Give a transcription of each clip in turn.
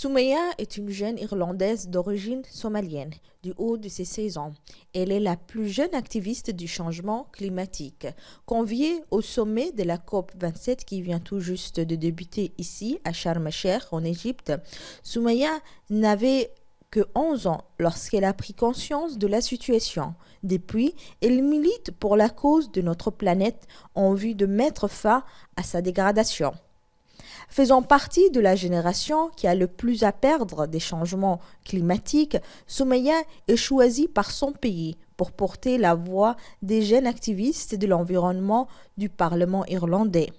Soumeya est une jeune Irlandaise d'origine somalienne, du haut de ses 16 ans. Elle est la plus jeune activiste du changement climatique. Conviée au sommet de la COP27 qui vient tout juste de débuter ici, à Sharm el-Sheikh, en Égypte, Soumeya n'avait que 11 ans lorsqu'elle a pris conscience de la situation. Depuis, elle milite pour la cause de notre planète en vue de mettre fin à sa dégradation. Faisant partie de la génération qui a le plus à perdre des changements climatiques, Soumeya est choisie par son pays pour porter la voix des jeunes activistes de l'environnement du Parlement irlandais.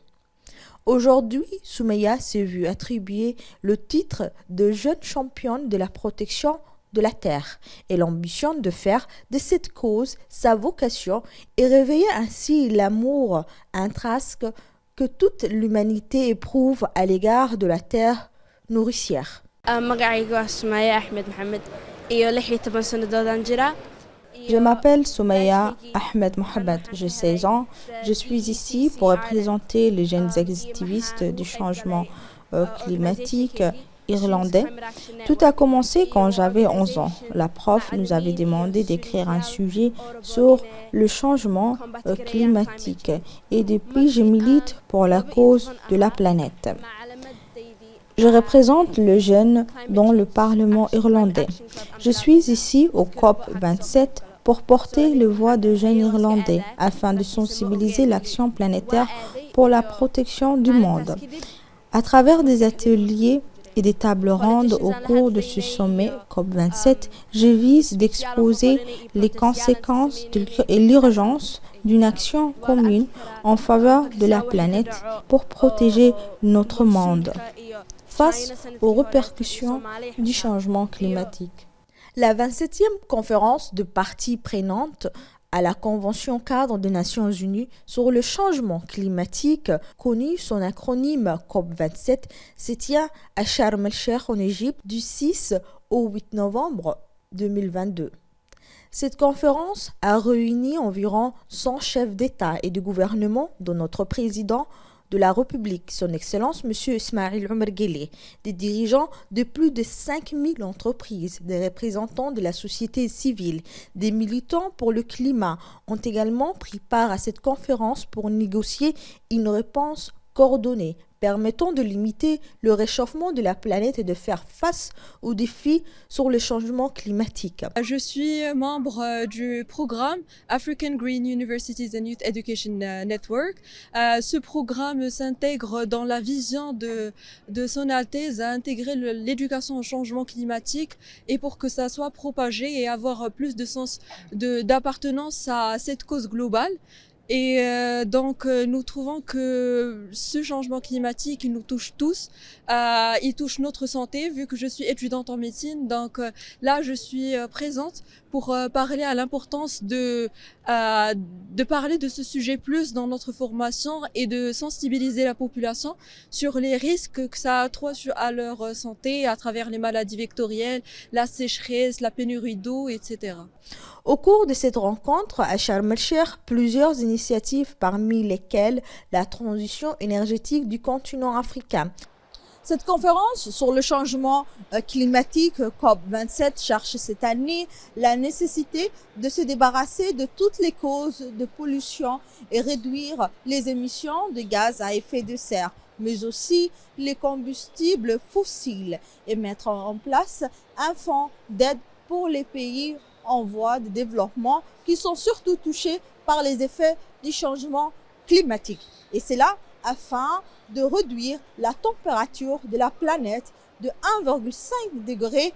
Aujourd'hui, Soumeya s'est vue attribuer le titre de jeune championne de la protection de la Terre. Elle ambitionne de faire de cette cause sa vocation et réveiller ainsi l'amour intrinsèque que toute l'humanité éprouve à l'égard de la terre nourricière. Je m'appelle Soumeya Ahmed Mohamed, j'ai 16 ans. Je suis ici pour représenter les jeunes activistes du changement climatique irlandais. Tout a commencé quand j'avais 11 ans. La prof nous avait demandé d'écrire un sujet sur le changement climatique et depuis je milite pour la cause de la planète. Je représente les jeunes dans le Parlement irlandais. Je suis ici au COP27 pour porter les voix de jeunes Irlandais afin de sensibiliser l'action planétaire pour la protection du monde. À travers des ateliers et des tables rondes au cours de ce sommet COP27, je vise d'exposer les conséquences et l'urgence d'une action commune en faveur de la planète pour protéger notre monde face aux répercussions du changement climatique. La 27e conférence de parties prenantes à la Convention cadre des Nations Unies sur le changement climatique, connue son acronyme COP27, se tient à Sharm el-Sheikh en Égypte du 6 au 8 novembre 2022. Cette conférence a réuni environ 100 chefs d'État et de gouvernement, dont notre président de la République, son Excellence M. Ismail Omar Guelleh, des dirigeants de plus de 5000 entreprises, des représentants de la société civile, des militants pour le climat ont également pris part à cette conférence pour négocier une réponse coordonnée permettant de limiter le réchauffement de la planète et de faire face aux défis sur le changement climatique. Je suis membre du programme African Green Universities and Youth Education Network. Ce programme s'intègre dans la vision de Son Altesse à intégrer l'éducation au changement climatique et pour que ça soit propagé et avoir plus de sens d'appartenance à cette cause globale. Et donc nous trouvons que ce changement climatique nous touche tous, il touche notre santé vu que je suis étudiante en médecine. Donc là je suis présente pour parler à l'importance de parler de ce sujet plus dans notre formation et de sensibiliser la population sur les risques que ça a à leur santé à travers les maladies vectorielles, la sécheresse, la pénurie d'eau, etc. Au cours de cette rencontre à Sharm el-Sheikh, plusieurs initiatives parmi lesquelles la transition énergétique du continent africain. Cette conférence sur le changement climatique COP27 cherche cette année la nécessité de se débarrasser de toutes les causes de pollution et réduire les émissions de gaz à effet de serre, mais aussi les combustibles fossiles et mettre en place un fonds d'aide pour les pays en voie de développement qui sont surtout touchés par les effets du changement climatique. Et c'est là afin de réduire la température de la planète de 1,5 degré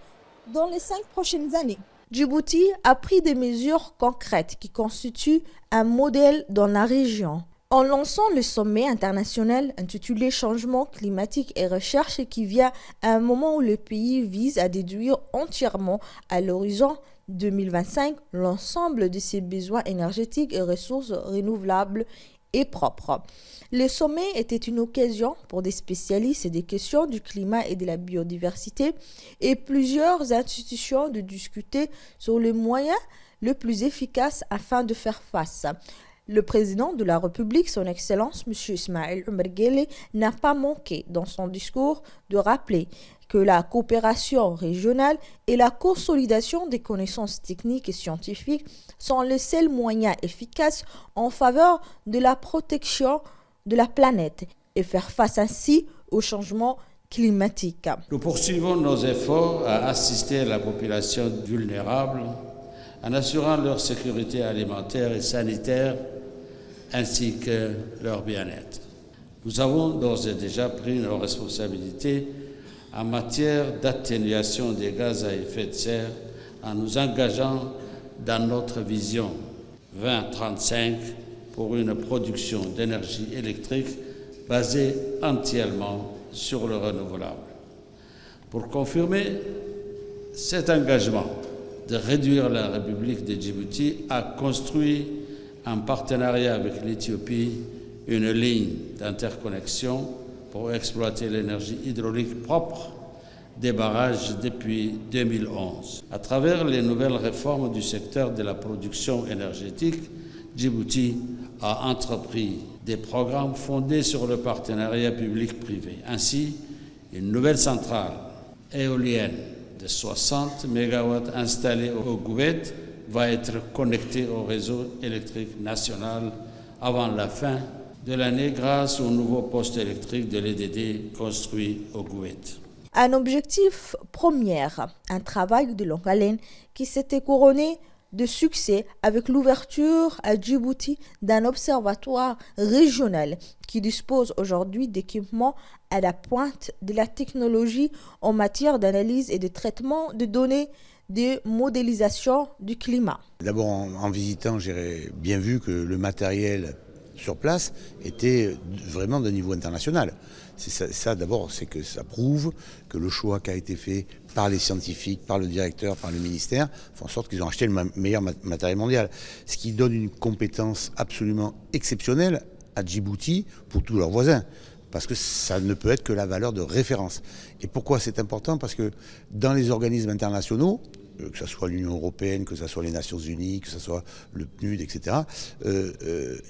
dans les 5 prochaines années. Djibouti a pris des mesures concrètes qui constituent un modèle dans la région. En lançant le sommet international intitulé Changement climatique et recherche qui vient à un moment où le pays vise à déduire entièrement à l'horizon 2025 l'ensemble de ses besoins énergétiques et ressources renouvelables et propres. Le sommet était une occasion pour des spécialistes des questions du climat et de la biodiversité et plusieurs institutions de discuter sur les moyens les plus efficaces afin de faire face. Le président de la République, son Excellence, M. Ismail Omar Guelleh, n'a pas manqué dans son discours de rappeler que la coopération régionale et la consolidation des connaissances techniques et scientifiques sont les seuls moyens efficaces en faveur de la protection de la planète et faire face ainsi au changement climatique. Nous poursuivons nos efforts à assister la population vulnérable en assurant leur sécurité alimentaire et sanitaire ainsi que leur bien-être. Nous avons d'ores et déjà pris nos responsabilités en matière d'atténuation des gaz à effet de serre en nous engageant dans notre vision 2035 pour une production d'énergie électrique basée entièrement sur le renouvelable. Pour confirmer cet engagement de réduire, la République de Djibouti a construit en partenariat avec l'Éthiopie une ligne d'interconnexion pour exploiter l'énergie hydraulique propre des barrages depuis 2011. À travers les nouvelles réformes du secteur de la production énergétique, Djibouti a entrepris des programmes fondés sur le partenariat public-privé. Ainsi, une nouvelle centrale éolienne de 60 MW installée au Goubet va être connectée au réseau électrique national avant la fin de l'année grâce au nouveau poste électrique de l'EDD construit au Goubet. Un objectif premier, un travail de longue haleine qui s'était couronné de succès avec l'ouverture à Djibouti d'un observatoire régional qui dispose aujourd'hui d'équipements à la pointe de la technologie en matière d'analyse et de traitement de données de modélisation du climat. D'abord, en visitant, j'ai bien vu que le matériel sur place était vraiment de niveau international. Ça d'abord, c'est que ça prouve que le choix qui a été fait par les scientifiques, par le directeur, par le ministère, fait en sorte qu'ils ont acheté le meilleur matériel mondial. Ce qui donne une compétence absolument exceptionnelle à Djibouti pour tous leurs voisins. Parce que ça ne peut être que la valeur de référence. Et pourquoi c'est important? Parce que dans les organismes internationaux, que ce soit l'Union européenne, que ce soit les Nations unies, que ce soit le PNUD, etc.,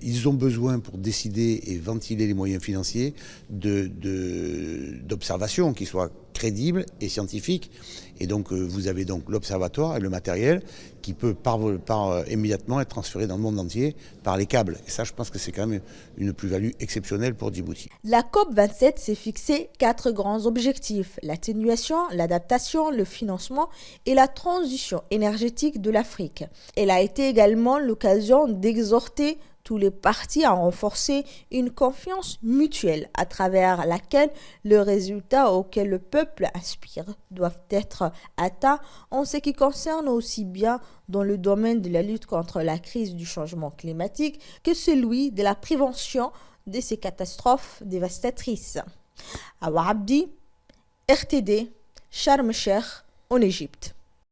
ils ont besoin pour décider et ventiler les moyens financiers d'observations qui soient crédibles et scientifiques. Et donc vous avez donc l'observatoire et le matériel qui peut immédiatement être transféré dans le monde entier par les câbles. Et ça, je pense que c'est quand même une plus-value exceptionnelle pour Djibouti. La COP27 s'est fixé 4 grands objectifs: l'atténuation, l'adaptation, le financement et la transition énergétique de l'Afrique. Elle a été également l'occasion d'exhorter tous les partis à renforcer une confiance mutuelle à travers laquelle les résultats auxquels le peuple aspire doivent être atteints en ce qui concerne aussi bien dans le domaine de la lutte contre la crise du changement climatique que celui de la prévention de ces catastrophes dévastatrices. Awa Abdi, RTD, Sharm el-Sheikh, en Égypte.